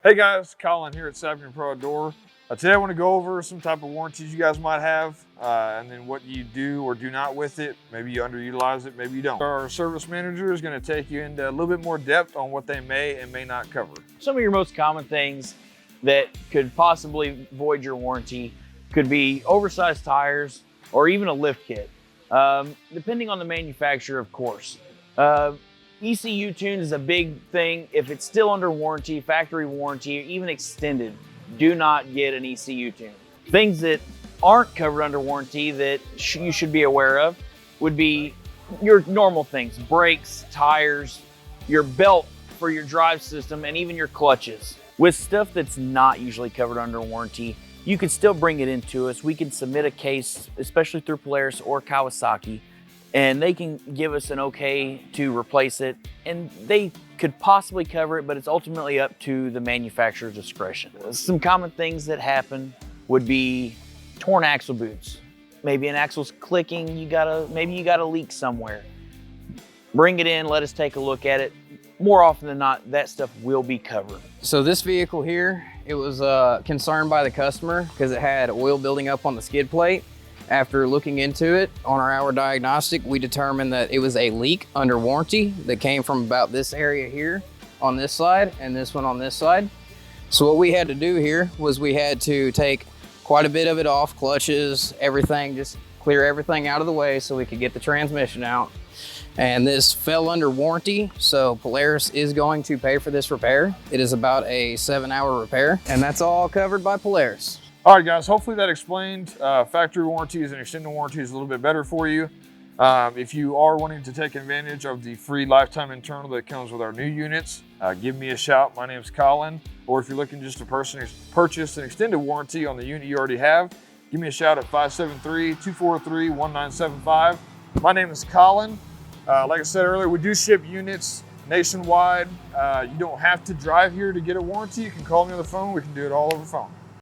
Hey guys, Colin here at Sapien Pro Outdoor. Today I want to go over some type of warranties you guys might have and then what you do or do not with it. Maybe you underutilize it, maybe you don't. Our service manager is going to take you into a little bit more depth on what they may and may not cover. Some of your most common things that could possibly void your warranty could be oversized tires or even a lift kit, depending on the manufacturer, of course. ECU tune is a big thing. If it's still under warranty, factory warranty, or even extended, do not get an ECU tune. Things that aren't covered under warranty that you should be aware of would be your normal things: brakes, tires, your belt for your drive system, and even your clutches. With stuff that's not usually covered under warranty, you can still bring it into us. We can submit a case, especially through Polaris or Kawasaki, and they can give us an okay to replace it, and they could possibly cover it, but it's ultimately up to the manufacturer's discretion. Some common things that happen would be torn axle boots. Maybe an axle's clicking, maybe you got a leak somewhere. Bring it in, let us take a look at it. More often than not, that stuff will be covered. So this vehicle here, it was concerned by the customer because it had oil building up on the skid plate. After looking into it on our hour diagnostic, we determined that it was a leak under warranty that came from about this area here on this side and this one on this side. So what we had to do here was we had to take quite a bit of it off, clutches, everything, just clear everything out of the way so we could get the transmission out. And this fell under warranty, so Polaris is going to pay for this repair. It is about a 7-hour repair, and that's all covered by Polaris. All right guys, hopefully that explained factory warranties and extended warranties a little bit better for you. If you are wanting to take advantage of the free lifetime internal that comes with our new units, give me a shout. My name's Colin. Or if you're looking just to purchase an extended warranty on the unit you already have, give me a shout at 573-243-1975. My name is Colin. Like I said earlier, we do ship units nationwide. You don't have to drive here to get a warranty. You can call me on the phone. We can do it all over the phone.